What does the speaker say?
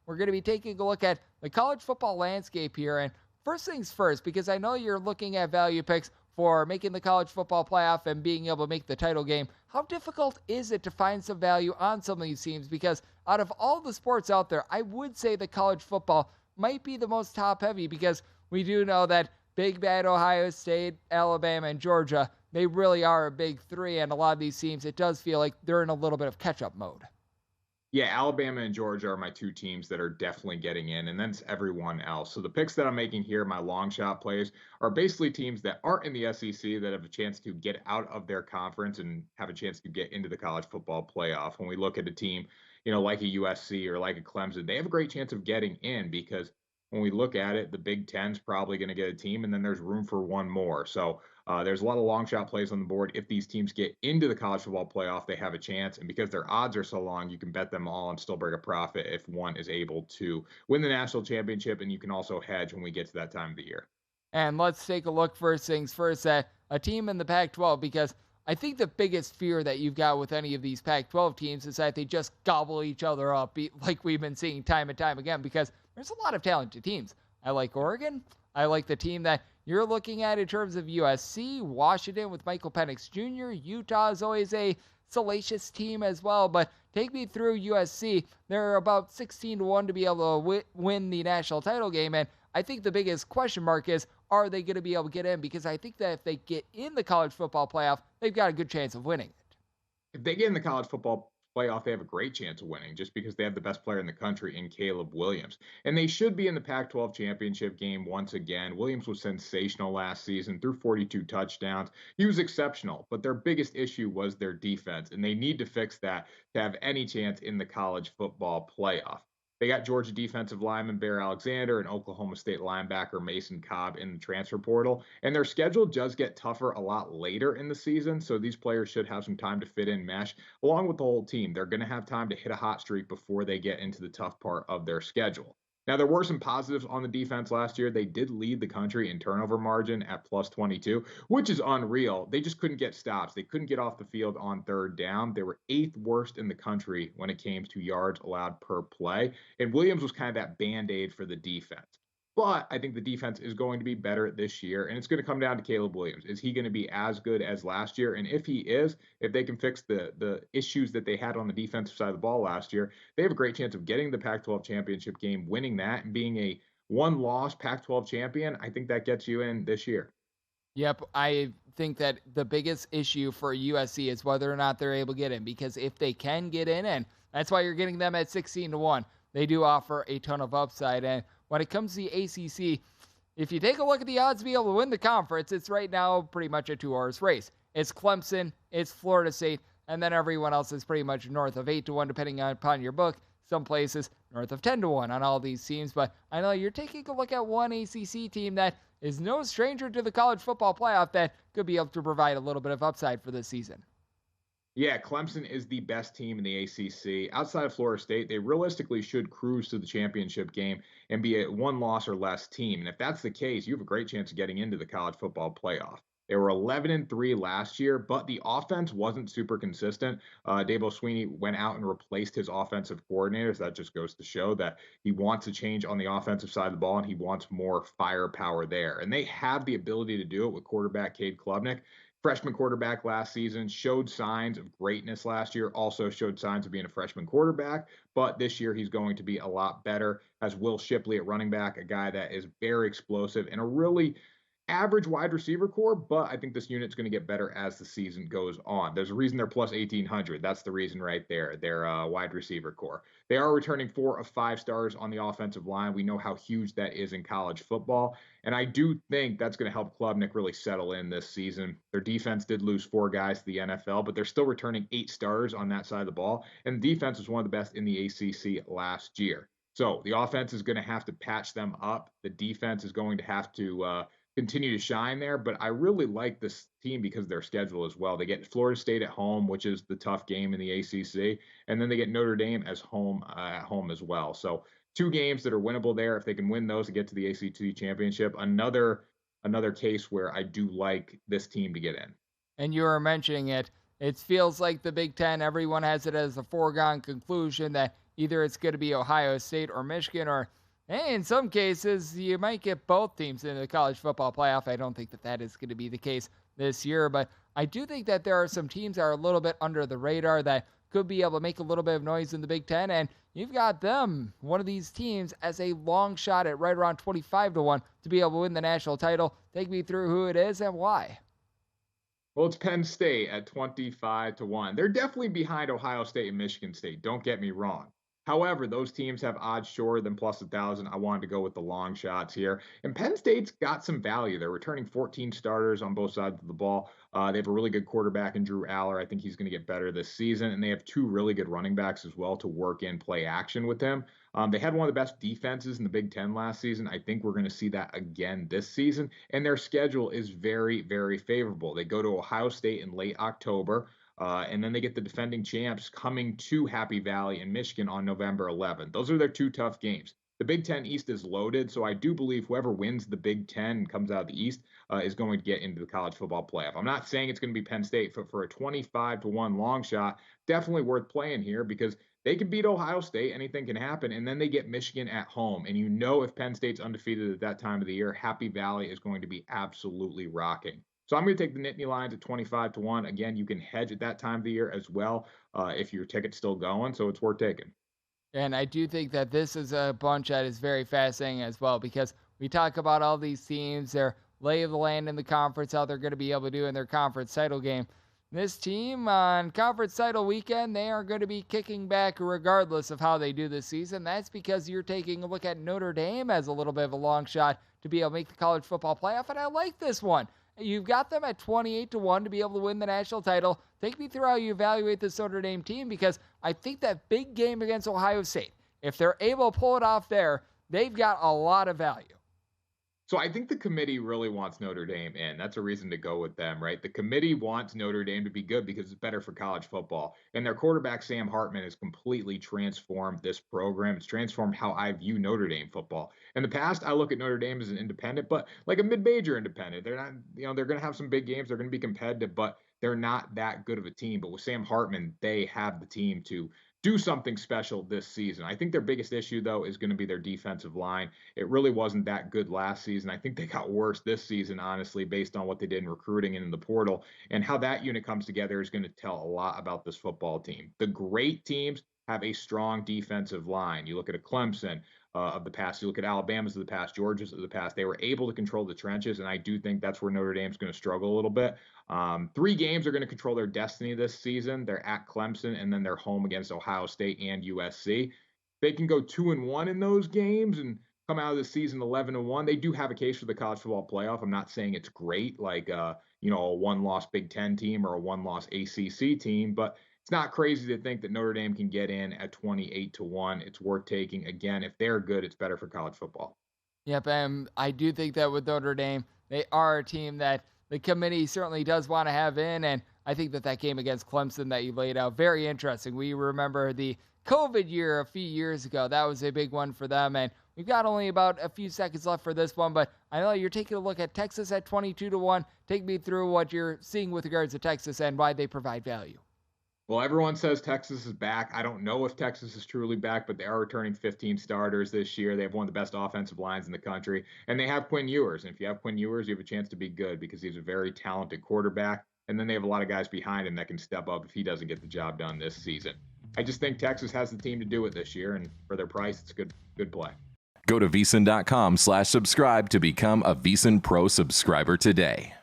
we're going to be taking a look at the college football landscape here. And first things first, because I know you're looking at value picks for making the college football playoff and being able to make the title game. How difficult is it to find some value on some of these teams? Because out of all the sports out there, I would say that college football might be the most top heavy, because we do know that Big Bad Ohio State, Alabama, and Georgia, they really are a big three, and a lot of these teams, it does feel like they're in a little bit of catch-up mode. Yeah, Alabama and Georgia are my two teams that are definitely getting in, and then it's everyone else. So the picks that I'm making here, my long shot plays, are basically teams that aren't in the SEC that have a chance to get out of their conference and have a chance to get into the college football playoff. When we look at a team, like a USC or like a Clemson, they have a great chance of getting in, because when we look at it, the Big Ten's probably going to get a team, and then there's room for one more. So there's a lot of long shot plays on the board. If these teams get into the college football playoff, they have a chance. And because their odds are so long, you can bet them all and still break a profit if one is able to win the national championship. And you can also hedge when we get to that time of the year. And let's take a look first things first at a team in the Pac-12, because I think the biggest fear that you've got with any of these Pac-12 teams is that they just gobble each other up, like we've been seeing time and time again, because there's a lot of talented teams. I like Oregon. I like the team that you're looking at in terms of USC, Washington with Michael Penix Jr., Utah is always a salacious team as well. But take me through USC. They're about 16-1 to be able to win the national title game. And I think the biggest question mark is, are they going to be able to get in? Because I think that if they get in the college football playoff, they've got a good chance of winning it. If they get in the college football playoff, they have a great chance of winning, just because they have the best player in the country in Caleb Williams. And they should be in the Pac-12 championship game once again. Williams was sensational last season, threw 42 touchdowns. He was exceptional, but their biggest issue was their defense, and they need to fix that to have any chance in the college football playoff. They got Georgia defensive lineman Bear Alexander and Oklahoma State linebacker Mason Cobb in the transfer portal. And their schedule does get tougher a lot later in the season, so these players should have some time to fit in mesh along with the whole team. They're going to have time to hit a hot streak before they get into the tough part of their schedule. Now, there were some positives on the defense last year. They did lead the country in turnover margin at plus 22, which is unreal. They just couldn't get stops. They couldn't get off the field on third down. They were 8th worst in the country when it came to yards allowed per play. And Williams was kind of that Band-Aid for the defense. But I think the defense is going to be better this year, and it's going to come down to Caleb Williams. Is he going to be as good as last year? And if he is, if they can fix the issues that they had on the defensive side of the ball last year, they have a great chance of getting the Pac-12 championship game, winning that, and being a one-loss Pac-12 champion. I think that gets you in this year. Yep, I think that the biggest issue for USC is whether or not they're able to get in, because if they can get in, and that's why you're getting them at 16-1, they do offer a ton of upside. And when it comes to the ACC, if you take a look at the odds to be able to win the conference, it's right now pretty much a 2-horse race. It's Clemson, it's Florida State, and then everyone else is pretty much north of 8-1, depending upon your book. Some places north of 10-1 on all these teams. But I know you're taking a look at one ACC team that is no stranger to the college football playoff that could be able to provide a little bit of upside for this season. Yeah, Clemson is the best team in the ACC. Outside of Florida State, they realistically should cruise to the championship game and be a one-loss or less team. And if that's the case, you have a great chance of getting into the college football playoff. They were 11-3 last year, but the offense wasn't super consistent. Dabo Swinney went out and replaced his offensive coordinators. That just goes to show that he wants a change on the offensive side of the ball, and he wants more firepower there. And they have the ability to do it with quarterback Cade Klubnik. Freshman quarterback last season, showed signs of greatness last year, also showed signs of being a freshman quarterback, but this year he's going to be a lot better. Has Will Shipley at running back, a guy that is very explosive and a really average wide receiver core, but I think this unit's going to get better as the season goes on. There's a reason they're plus 1,800. That's the reason right there. Their wide receiver core. They are returning 4 of 5 stars on the offensive line. We know how huge that is in college football, and I do think that's going to help Klubnik really settle in this season. Their defense did lose 4 guys to the NFL, but they're still returning 8 stars on that side of the ball, and the defense was one of the best in the ACC last year. So the offense is going to have to patch them up. The defense is going to have to continue to shine there, but I really like this team because of their schedule as well. They get Florida State at home, which is the tough game in the ACC, and then they get Notre Dame as home at home as well. So 2 games that are winnable there. If they can win those to get to the ACC championship, another case where I do like this team to get in. And you were mentioning it. It feels like the Big Ten, everyone has it as a foregone conclusion that either it's going to be Ohio State or Michigan, or hey, in some cases, you might get both teams into the college football playoff. I don't think that is going to be the case this year, but I do think that there are some teams that are a little bit under the radar that could be able to make a little bit of noise in the Big Ten, and you've got them, one of these teams, as a long shot at right around 25-1 to be able to win the national title. Take me through who it is and why. Well, it's Penn State at 25-1. They're definitely behind Ohio State and Michigan State. Don't get me wrong. However, those teams have odds shorter than plus 1,000. I wanted to go with the long shots here. And Penn State's got some value. They're returning 14 starters on both sides of the ball. They have a really good quarterback in Drew Aller. I think he's going to get better this season. And they have two really good running backs as well to work in play action with him. They had one of the best defenses in the Big Ten last season. I think we're going to see that again this season. And their schedule is very, very favorable. They go to Ohio State in late October. And then they get the defending champs coming to Happy Valley in Michigan on November 11th. Those are their two tough games. The Big Ten East is loaded, so I do believe whoever wins the Big Ten and comes out of the East is going to get into the college football playoff. I'm not saying it's going to be Penn State, but for a 25-1 long shot, definitely worth playing here because they can beat Ohio State. Anything can happen. And then they get Michigan at home. And you know if Penn State's undefeated at that time of the year, Happy Valley is going to be absolutely rocking. So I'm going to take the Nittany Lions at 25-1. Again, you can hedge at that time of the year as well if your ticket's still going, so it's worth taking. And I do think that this is a bunch that is very fascinating as well because we talk about all these teams, their lay of the land in the conference, how they're going to be able to do in their conference title game. This team on conference title weekend, they are going to be kicking back regardless of how they do this season. That's because you're taking a look at Notre Dame as a little bit of a long shot to be able to make the college football playoff, and I like this one. You've got them at 28-1 to be able to win the national title. Take me through how you evaluate this Notre Dame team because I think that big game against Ohio State, if they're able to pull it off there, they've got a lot of value. So I think the committee really wants Notre Dame in. That's a reason to go with them, right? The committee wants Notre Dame to be good because it's better for college football. And their quarterback, Sam Hartman, has completely transformed this program. It's transformed how I view Notre Dame football. In the past, I look at Notre Dame as an independent, but like a mid-major independent. They're not, they're going to have some big games. They're going to be competitive, but they're not that good of a team. But with Sam Hartman, they have the team to do something special this season. I think their biggest issue, though, is going to be their defensive line. It really wasn't that good last season. I think they got worse this season, honestly, based on what they did in recruiting and in the portal. And how that unit comes together is going to tell a lot about this football team. The great teams have a strong defensive line. You look at a Clemson of the past, you look at Alabama's of the past, Georgia's of the past. They were able to control the trenches, and I do think that's where Notre Dame's going to struggle a little bit. 3 games are going to control their destiny this season. They're at Clemson, and then they're home against Ohio State and USC. They can go 2-1 in those games and come out of the season 11-1. They do have a case for the college football playoff. I'm not saying it's great, like a one-loss Big Ten team or a one-loss ACC team, but it's not crazy to think that Notre Dame can get in at 28-1. It's worth taking. Again, if they're good, it's better for college football. Yep, and I do think that with Notre Dame, they are a team that the committee certainly does want to have in, and I think that game against Clemson that you laid out, very interesting. We remember the COVID year a few years ago. That was a big one for them, and we've got only about a few seconds left for this one, but I know you're taking a look at Texas at 22-1. Take me through what you're seeing with regards to Texas and why they provide value. Well, everyone says Texas is back. I don't know if Texas is truly back, but they are returning 15 starters this year. They have one of the best offensive lines in the country, and they have Quinn Ewers. And if you have Quinn Ewers, you have a chance to be good because he's a very talented quarterback. And then they have a lot of guys behind him that can step up if he doesn't get the job done this season. I just think Texas has the team to do it this year, and for their price, it's good play. Go to VSiN.com/subscribe to become a VSiN Pro subscriber today.